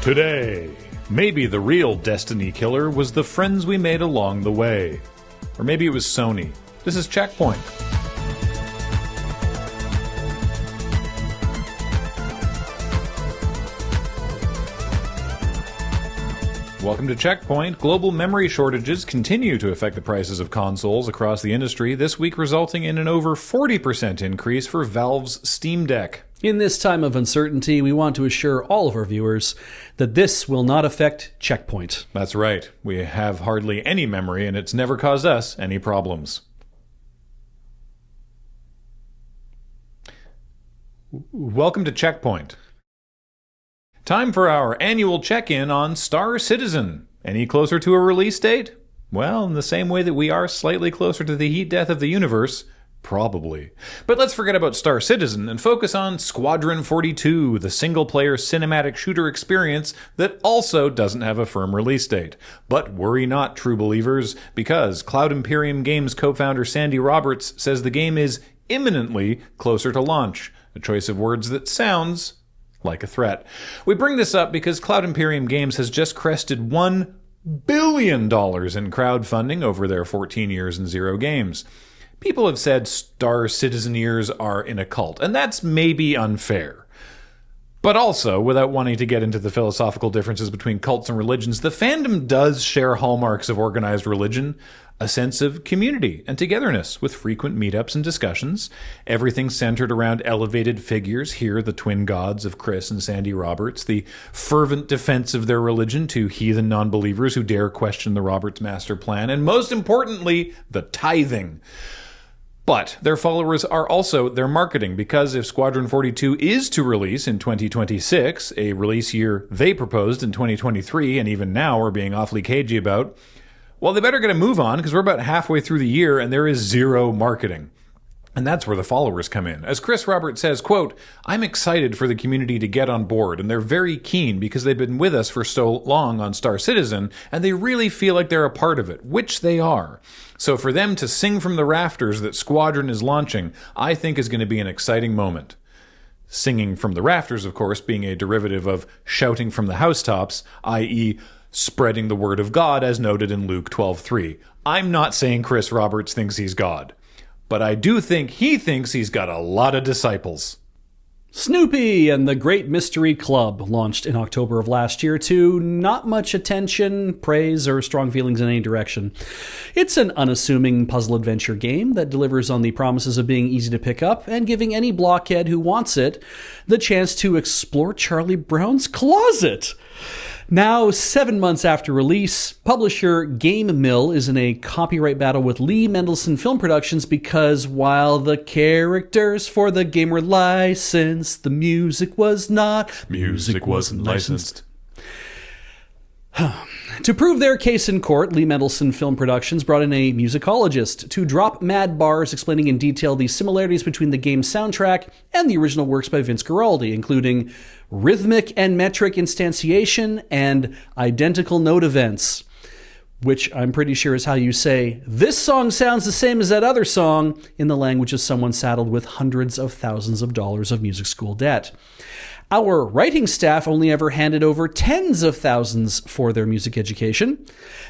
Today, maybe the real Destiny killer was the friends we made along the way. Or maybe it was Sony. This is CheckPoint. Welcome to CheckPoint. Global memory shortages continue to affect the prices of consoles across the industry, this week resulting in an over 40% increase for Valve's Steam Deck. In this time of uncertainty, we want to assure all of our viewers that this will not affect CheckPoint. That's right. We have hardly any memory, and it's never caused us any problems. Welcome to CheckPoint. Time for our annual check-in on Star Citizen. Any closer to a release date? Well, in the same way that we are slightly closer to the heat death of the universe, probably. But let's forget about Star Citizen and focus on Squadron 42, the single-player cinematic shooter experience that also doesn't have a firm release date. But worry not, true believers, because Cloud Imperium Games co-founder Sandy Roberts says the game is imminently closer to launch, a choice of words that sounds like a threat. We bring this up because Cloud Imperium Games has just crested $1 billion in crowdfunding over their 14 years and 0 games. People have said Star Citizeneers are in a cult, and that's maybe unfair. But also, without wanting to get into the philosophical differences between cults and religions, the fandom does share hallmarks of organized religion, a sense of community and togetherness with frequent meetups and discussions, everything centered around elevated figures, here the twin gods of Chris and Sandy Roberts, the fervent defense of their religion to heathen non-believers who dare question the Roberts master plan, and most importantly, the tithing. But their followers are also their marketing, because if Squadron 42 is to release in 2026, a release year they proposed in 2023 and even now are being awfully cagey about, well, they better get a move on, because we're about halfway through the year and there is zero marketing. And that's where the followers come in. As Chris Roberts says, quote, "I'm excited for the community to get on board, and they're very keen because they've been with us for so long on Star Citizen, and they really feel like they're a part of it," which they are. So for them to sing from the rafters that Squadron is launching, I think is going to be an exciting moment. Singing from the rafters, of course, being a derivative of shouting from the housetops, i.e., spreading the word of God as noted in Luke 12:3. I'm not saying Chris Roberts thinks he's God, but I do think he thinks he's got a lot of disciples. Snoopy and the Great Mystery Club launched in October of last year to not much attention, praise, or strong feelings in any direction. It's an unassuming puzzle adventure game that delivers on the promises of being easy to pick up and giving any blockhead who wants it the chance to explore Charlie Brown's closet. Now, 7 months after release, publisher Game Mill is in a copyright battle with Lee Mendelsohn Film Productions because while the characters for the game were licensed, the music was not. Music wasn't licensed. To prove their case in court, Lee Mendelsohn Film Productions brought in a musicologist to drop mad bars explaining in detail the similarities between the game's soundtrack and the original works by Vince Guaraldi, including rhythmic and metric instantiation and identical note events, which I'm pretty sure is how you say, "This song sounds the same as that other song," in the language of someone saddled with hundreds of thousands of dollars of music school debt. Our writing staff only ever handed over tens of thousands for their music education,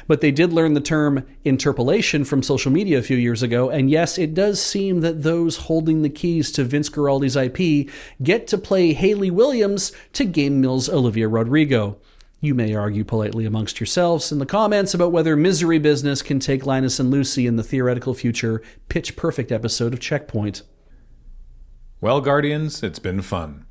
but they did learn the term interpolation from social media a few years ago, and yes, it does seem that those holding the keys to Vince Guaraldi's IP get to play Hayley Williams to Game Mill's Olivia Rodrigo. You may argue politely amongst yourselves in the comments about whether Misery Business can take Linus and Lucy in the theoretical future Pitch Perfect episode of CheckPoint. Well, Guardians, it's been fun.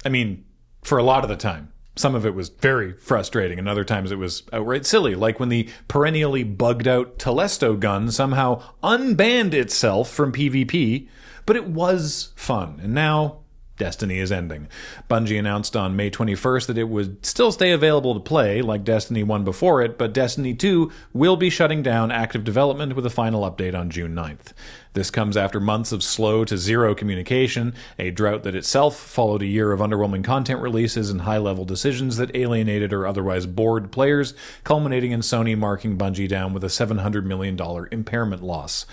I mean, for a lot of the time. Some of it was very frustrating, and other times it was outright silly, like when the perennially bugged-out Telesto gun somehow unbanned itself from PvP, but it was fun, and now Destiny is ending. Bungie announced on May 21st that it would still stay available to play, like Destiny 1 before it, but Destiny 2 will be shutting down active development with a final update on June 9th. This comes after months of slow to zero communication, a drought that itself followed a year of underwhelming content releases and high-level decisions that alienated or otherwise bored players, culminating in Sony marking Bungie down with a $700 million impairment loss.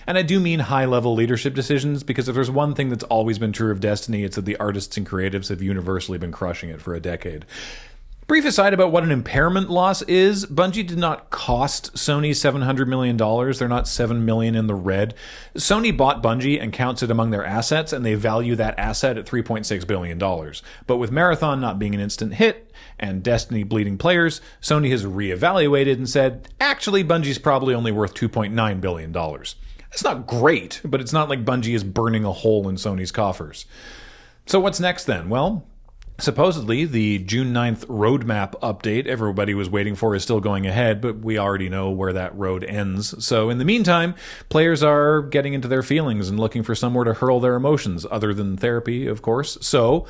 And I do mean high-level leadership decisions, because if there's one thing that's always been true of Destiny, it's that the artists and creatives have universally been crushing it for a decade. Brief aside about what an impairment loss is. Bungie did not cost Sony $700 million. They're not $7 million in the red. Sony bought Bungie and counts it among their assets, and they value that asset at $3.6 billion. But with Marathon not being an instant hit and Destiny bleeding players, Sony has reevaluated and said, actually, Bungie's probably only worth $2.9 billion. That's not great, but it's not like Bungie is burning a hole in Sony's coffers. So what's next then? Well, supposedly, the June 9th roadmap update everybody was waiting for is still going ahead, but we already know where that road ends. So in the meantime, players are getting into their feelings and looking for somewhere to hurl their emotions, other than therapy, of course. So,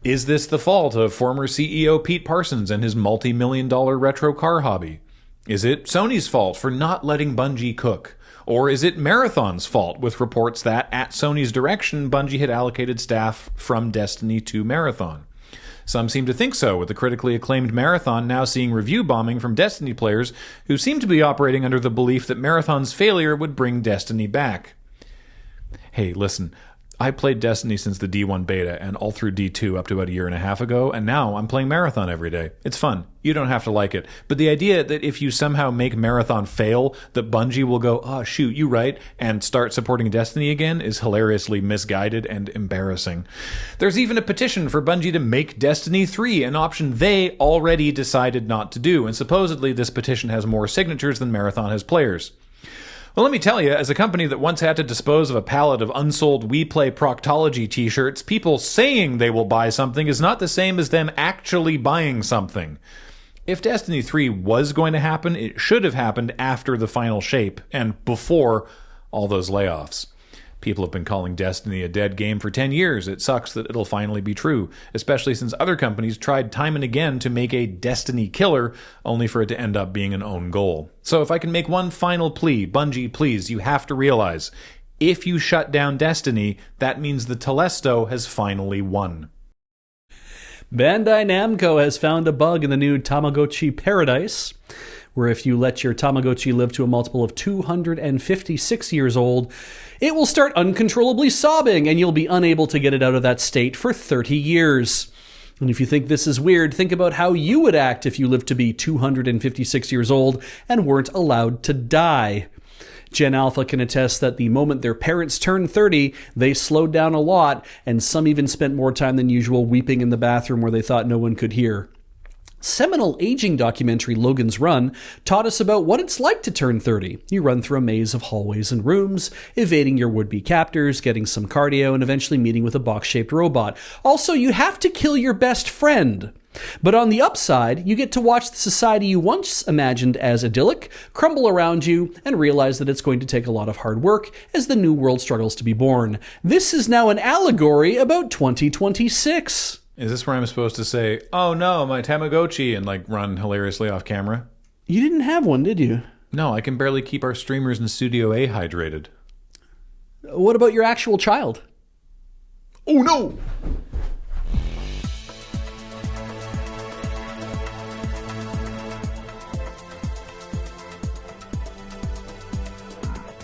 is this the fault of former CEO Pete Parsons and his multi-million-dollar retro car hobby? Is it Sony's fault for not letting Bungie cook? Or is it Marathon's fault, with reports that, at Sony's direction, Bungie had allocated staff from Destiny to Marathon? Some seem to think so, with the critically acclaimed Marathon now seeing review bombing from Destiny players who seem to be operating under the belief that Marathon's failure would bring Destiny back. Hey, listen, I played Destiny since the D1 beta and all through D2 up to about a year and a half ago, and now I'm playing Marathon every day. It's fun. You don't have to like it. But the idea that if you somehow make Marathon fail, that Bungie will go, oh, shoot, you right, and start supporting Destiny again is hilariously misguided and embarrassing. There's even a petition for Bungie to make Destiny 3, an option they already decided not to do, and supposedly this petition has more signatures than Marathon has players. Well, let me tell you, as a company that once had to dispose of a pallet of unsold We Play Proctology t-shirts, people saying they will buy something is not the same as them actually buying something. If Destiny 3 was going to happen, it should have happened after the final shape and before all those layoffs. People have been calling Destiny a dead game for 10 years. It sucks that it'll finally be true, especially since other companies tried time and again to make a Destiny killer, only for it to end up being an own goal. So if I can make one final plea, Bungie, please, you have to realize, if you shut down Destiny, that means the Telesto has finally won. Bandai Namco has found a bug in the new Tamagotchi Paradise, where if you let your Tamagotchi live to a multiple of 256 years old, it will start uncontrollably sobbing, and you'll be unable to get it out of that state for 30 years. And if you think this is weird, think about how you would act if you lived to be 256 years old and weren't allowed to die. Gen Alpha can attest that the moment their parents turned 30, they slowed down a lot, and some even spent more time than usual weeping in the bathroom where they thought no one could hear. Seminal aging documentary Logan's Run taught us about what it's like to turn 30. You run through a maze of hallways and rooms, evading your would-be captors, getting some cardio, and eventually meeting with a box-shaped robot. Also, you have to kill your best friend. But on the upside, you get to watch the society you once imagined as idyllic crumble around you and realize that it's going to take a lot of hard work as the new world struggles to be born. This is now an allegory about 2026. Is this where I'm supposed to say, oh no, my Tamagotchi, and like run hilariously off camera? You didn't have one, did you? No, I can barely keep our streamers in Studio A hydrated. What about your actual child? Oh no!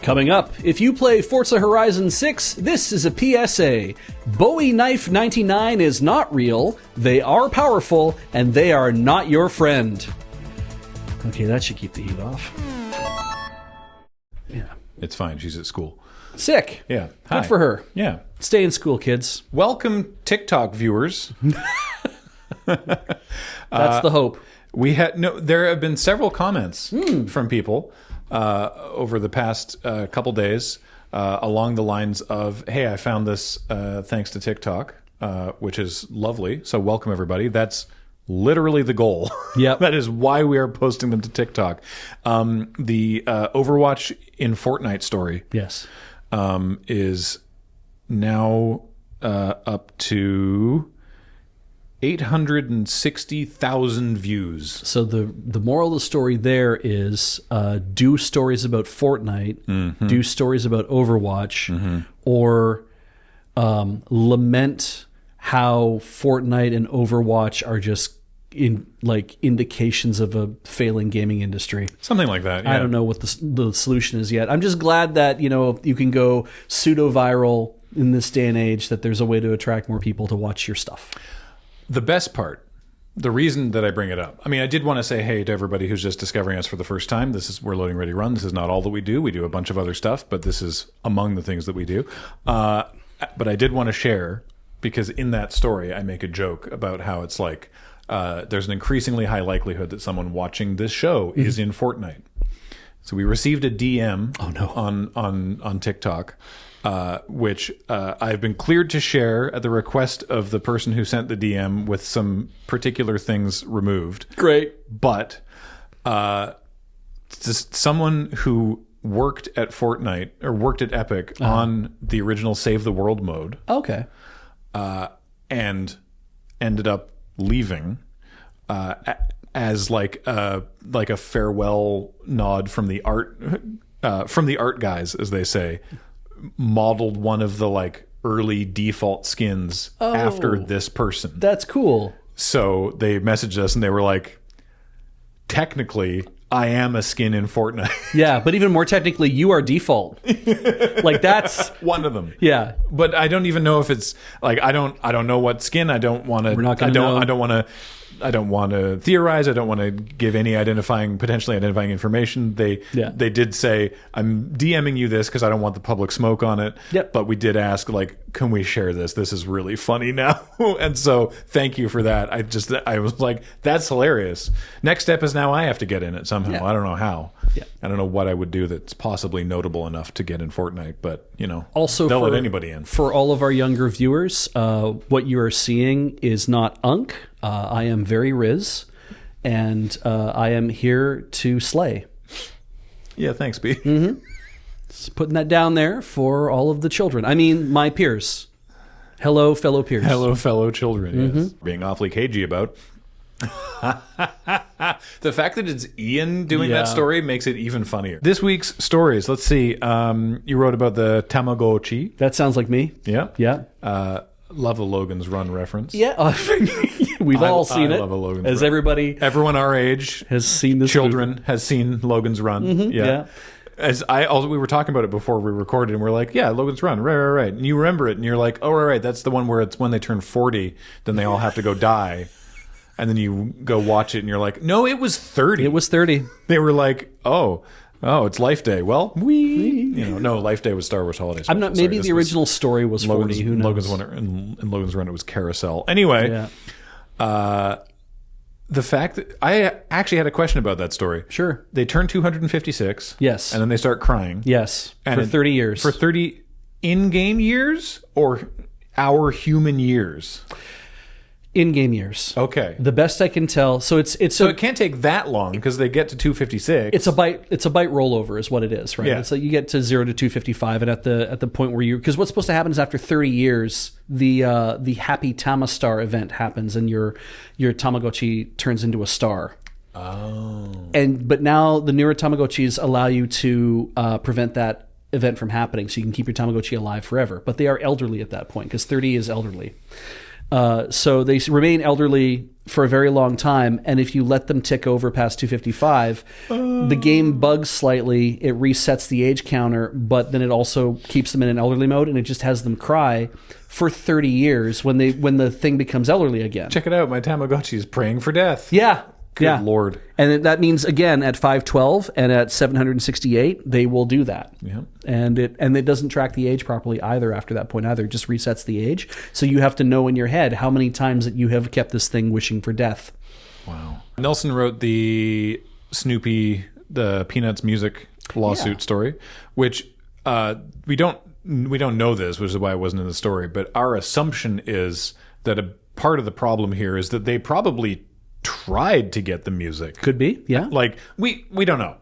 Coming up, if you play Forza Horizon 6, this is a PSA. Bowie Knife 99 is not real, they are powerful, and they are not your friend. Okay, that should keep the heat off. Yeah. It's fine, she's at school. Sick. Yeah. Good for her. Yeah. Stay in school, kids. Welcome, TikTok viewers. That's the hope. There have been several comments from people over the past couple days along the lines of, hey, I found this thanks to TikTok, which is lovely. So welcome, everybody. That's literally the goal. Yep. That is why we are posting them to TikTok. The Overwatch in Fortnite story Yes. is now up to 860,000 views. So the moral of the story there is do stories about Fortnite, do stories about Overwatch, or lament how Fortnite and Overwatch are just indications of a failing gaming industry. Something like that. Yeah. I don't know what the solution is yet. I'm just glad that you can go pseudo viral in this day and age. That there's a way to attract more people to watch your stuff. The best part the reason that I bring it up, I mean, I did want to say hey to everybody who's just discovering us for the first time. We're Loading Ready Run. This is not all that we do. We do a bunch of other stuff, but this is among the things that we do. But I did want to share, because in that story, I make a joke about how it's like there's an increasingly high likelihood that someone watching this show is in Fortnite. So we received a DM on TikTok, which I've been cleared to share at the request of the person who sent the DM with some particular things removed. Great. But someone who worked at Fortnite or worked at Epic on the original Save the World mode. Okay. And ended up leaving as like a farewell nod from the art guys, as they say, modeled one of the like early default skins after this person. That's cool. So they messaged us and they were like, technically I am a skin in Fortnite. Yeah, but even more technically, you are default. Like that's one of them. Yeah, but I don't even know if it's like I don't know what skin. I don't want to. I don't want to theorize. I don't want to give any potentially identifying information. They did say, I'm DMing you this because I don't want the public smoke on it. Yep. But we did ask, like, can we share this? This is really funny now. And so thank you for that. I was like, that's hilarious. Next step is now I have to get in it somehow. Yeah. I don't know how. Yeah. I don't know what I would do that's possibly notable enough to get in Fortnite, but also they'll let anybody in. For all of our younger viewers, what you are seeing is not Unk. I am very Riz, and I am here to slay. Yeah, thanks, B. Mm-hmm. Just putting that down there for all of the children. I mean, my peers. Hello, fellow peers. Hello, fellow children. Yes. Being awfully cagey about. The fact that it's Ian doing that story makes it even funnier. This week's stories. Let's see. You wrote about the Tamagotchi. That sounds like me. Yeah. Yeah. Love a Logan's Run reference. Yeah. We've all seen it. Love a Logan's As Run. Everyone our age has seen this. Children movie. has seen Logan's Run. Mm-hmm. Yeah. We were talking about it before we recorded, and we're like, yeah, Logan's Run, right. And you remember it, and you're like, oh, right, that's the one where it's when they turn 40, then they all have to go die. And then you go watch it, and you're like, no, it was 30. It was 30. They were like, oh, it's Life Day. Well, no, Life Day was Star Wars Holiday Special. I'm not. Maybe the original story was 40. Who knows? In Logan's Run, it was Carousel. Anyway, the fact that I actually had a question about that story. Sure. They turn 256. Yes. And then they start crying. Yes. And for 30 years. For 30 in-game years or our human years? In-game years. Okay. The best I can tell. So it can't take that long because they get to 256. It's a byte rollover is what it is, right? Yeah. It's like you get to 0 to 255, and at the point where because what's supposed to happen is after 30 years, the Happy Tamastar event happens, and your Tamagotchi turns into a star. Oh. But now the newer Tamagotchis allow you to prevent that event from happening, so you can keep your Tamagotchi alive forever. But they are elderly at that point because 30 is elderly. So they remain elderly for a very long time, and if you let them tick over past 255, the game bugs slightly, it resets the age counter, but then it also keeps them in an elderly mode, and it just has them cry for 30 years when the thing becomes elderly again. Check it out, my Tamagotchi is praying for death. Yeah. Good Lord. And that means, again, at 512 and at 768, they will do that. Yeah. And it doesn't track the age properly either after that point either. It just resets the age. So you have to know in your head how many times that you have kept this thing wishing for death. Wow. Nelson wrote the Snoopy, the Peanuts music lawsuit story, which we don't know this, which is why it wasn't in the story, but our assumption is that a part of the problem here is that they probably tried to get the music. Could be, yeah. Like, we don't know.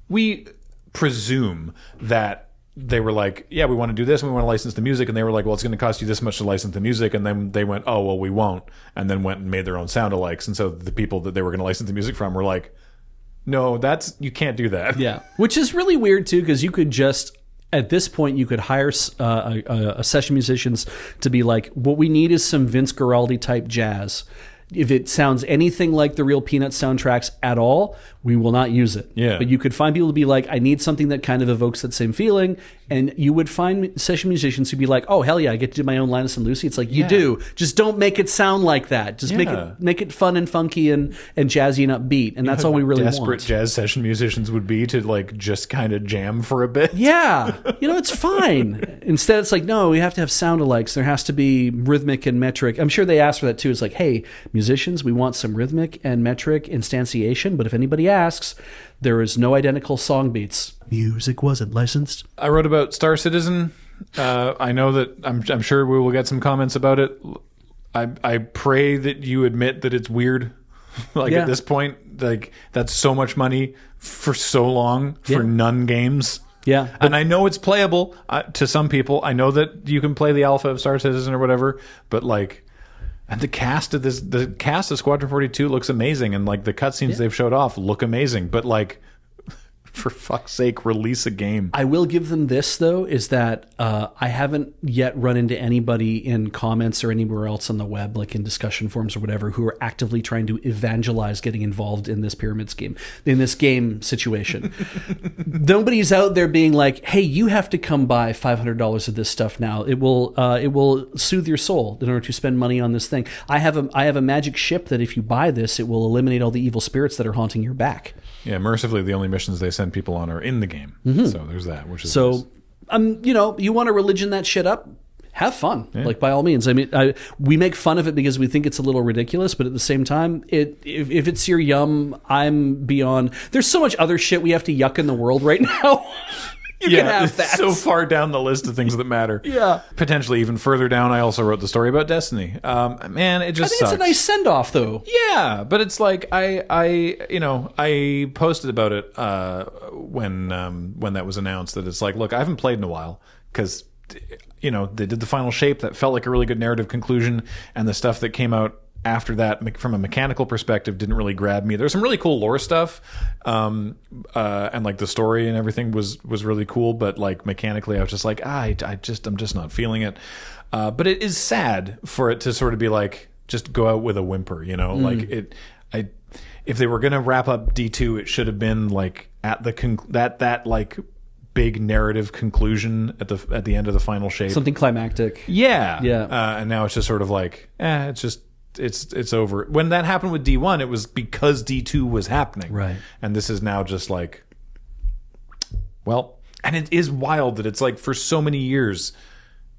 We presume that they were like, yeah, we want to do this and we want to license the music, and they were like, well, it's going to cost you this much to license the music, and then they went, oh, well, we won't, and then went and made their own sound-alikes, and so the people that they were going to license the music from were like, no, you can't do that. Yeah, which is really weird, too, because you could just... At this point, you could hire a session musicians to be like, what we need is some Vince Guaraldi type jazz. If it sounds anything like the real Peanuts soundtracks at all, we will not use it. Yeah. But you could find people to be like, I need something that kind of evokes that same feeling. and you would find session musicians who'd be like, "Oh hell yeah, I get to do my own Linus and Lucy." It's like you do, just don't make it sound like that. Just make it fun and funky and jazzy and upbeat, and that's all we really desperate want. Jazz session musicians would be to like just kind of jam for a bit. Yeah, it's fine. Instead, it's like, no, we have to have sound alikes. There has to be rhythmic and metric. I'm sure they asked for that too. It's like, hey, musicians, we want some rhythmic and metric instantiation, but if anybody asks, there is no identical song beats. Music wasn't licensed. I wrote about Star Citizen. I know that I'm sure we will get some comments about it. I pray that you admit that it's weird. At this point, like that's so much money for so long for none games. Yeah, and I know it's playable to some people. I know that you can play the alpha of Star Citizen or whatever, but like, and the cast of Squadron 42 looks amazing, and like the cutscenes they've showed off look amazing. But like, for fuck's sake, release a game. I will give them this, though, is that I haven't yet run into anybody in comments or anywhere else on the web, like in discussion forums or whatever, who are actively trying to evangelize getting involved in this pyramid scheme, in this game situation. Nobody's out there being like, hey, you have to come buy $500 of this stuff now. It will soothe your soul in order to spend money on this thing. I have a magic ship that if you buy this, it will eliminate all the evil spirits that are haunting your back. Yeah, mercifully, the only missions they send people on are in the game. So there's that, which is so. Nice. You want to religion that shit up? Have fun, like by all means. I mean, we make fun of it because we think it's a little ridiculous, but at the same time, if it's your yum, I'm beyond. There's so much other shit we have to yuck in the world right now. You can have that. So far down the list of things that matter. Yeah. Potentially even further down, I also wrote the story about Destiny. Man, it just sucks. It's a nice send-off, though. Yeah, but it's like I posted about it when that was announced, that it's like, look, I haven't played in a while because they did the final shape that felt like a really good narrative conclusion, and the stuff that came out after that, from a mechanical perspective, didn't really grab me. There's some really cool lore stuff, and like the story and everything was really cool. But like mechanically, I was just like, I'm just not feeling it. But it is sad for it to sort of be like, just go out with a whimper, like it. If they were gonna wrap up D2, it should have been like at the that like big narrative conclusion at the end of the final shape, something climactic. Yeah. Yeah. And now it's just sort of like, it's just. It's over. When that happened with D1, it was because D2 was happening. Right. And this is now just like, well, and it is wild that it's like for so many years,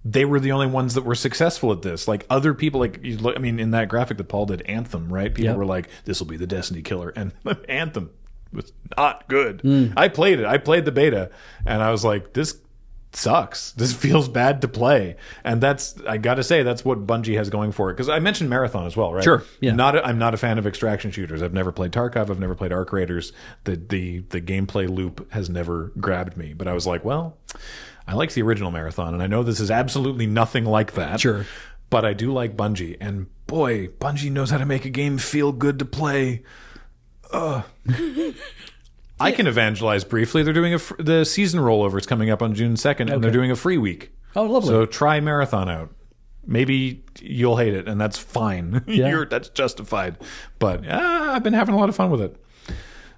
they were the only ones that were successful at this. Like other people, like, in that graphic that Paul did, Anthem, right? People were like, this will be the Destiny killer. And Anthem was not good. I played it. I played the beta. And I was like, this sucks. This feels bad to play. And I gotta say, that's what Bungie has going for it. Because I mentioned Marathon as well, right? Sure. Yeah. I'm not a fan of extraction shooters. I've never played Tarkov. I've never played Arc Raiders. The gameplay loop has never grabbed me. But I was like, well, I like the original Marathon, and I know this is absolutely nothing like that. Sure. But I do like Bungie, and boy, Bungie knows how to make a game feel good to play. I can evangelize briefly. They're doing the season rollover. It's coming up on June 2nd, and they're doing a free week. Oh, lovely. So try Marathon out. Maybe you'll hate it, and that's fine. Yeah. That's justified. But I've been having a lot of fun with it.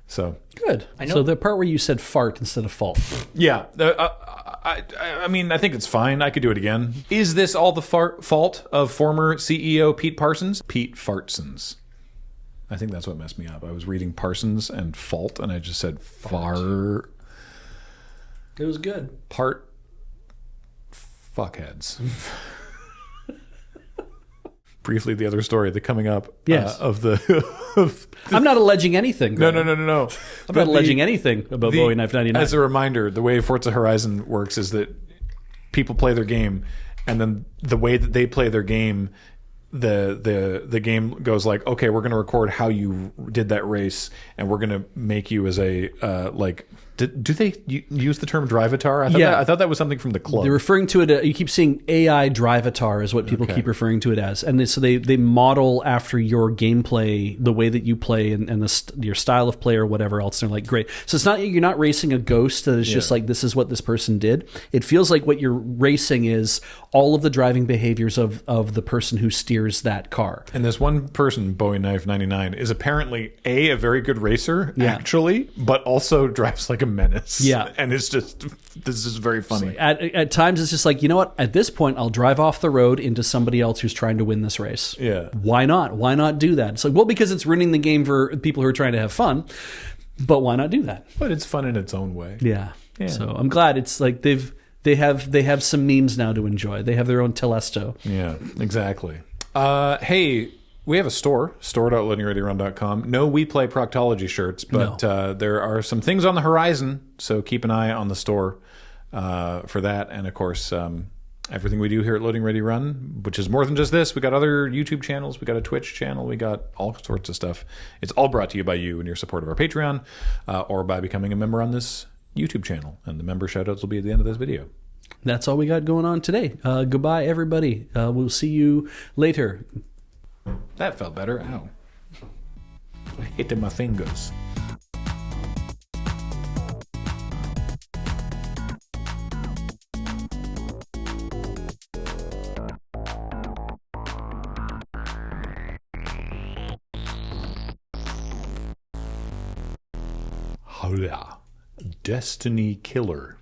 So good. I know. So the part where you said fart instead of fault. Yeah. I mean, I think it's fine. I could do it again. Is this all the fault of former CEO Pete Parsons? Pete Fartsons. I think that's what messed me up. I was reading Parsons and fault, and I just said far. It was good. Part fuckheads. Briefly, the other story, the coming up of the... I'm not alleging anything. No. I'm not alleging anything about Bowie Knife 99. As a reminder, the way Forza Horizon works is that people play their game, and then the way that they play their game, the game goes like, okay, we're going to record how you did that race, and we're going to make you as a do they use the term drivatar? I thought that was something from the club. They're referring to it. You keep seeing AI drivatar is what people keep referring to it as, and so they model after your gameplay, the way that you play, and your style of play or whatever else. They're like, great. So it's not, you're not racing a ghost that is just like, this is what this person did. It feels like what you're racing is all of the driving behaviors of the person who steers that car. And this one person, Bowie Knife 99, is apparently a very good racer, actually, but also drives like like a menace. Yeah. And it's just, this is very funny. At times, it's just like, you know what? At this point, I'll drive off the road into somebody else who's trying to win this race. Yeah. Why not? Why not do that? It's like, well, because it's ruining the game for people who are trying to have fun. But why not do that? But it's fun in its own way. Yeah. So I'm glad it's like they have some memes now to enjoy. They have their own Telesto. Yeah, exactly. Hey, we have a store.loadingreadyrun.com. No We Play Proctology shirts, but there are some things on the horizon, so keep an eye on the store for that. And, of course, everything we do here at Loading Ready Run, which is more than just this. We got other YouTube channels. We got a Twitch channel. We got all sorts of stuff. It's all brought to you by you and your support of our Patreon or by becoming a member on this YouTube channel. And the member shoutouts will be at the end of this video. That's all we got going on today. Goodbye, everybody. We'll see you later. That felt better. Ow. I hit my fingers. Hola. Destiny Killer.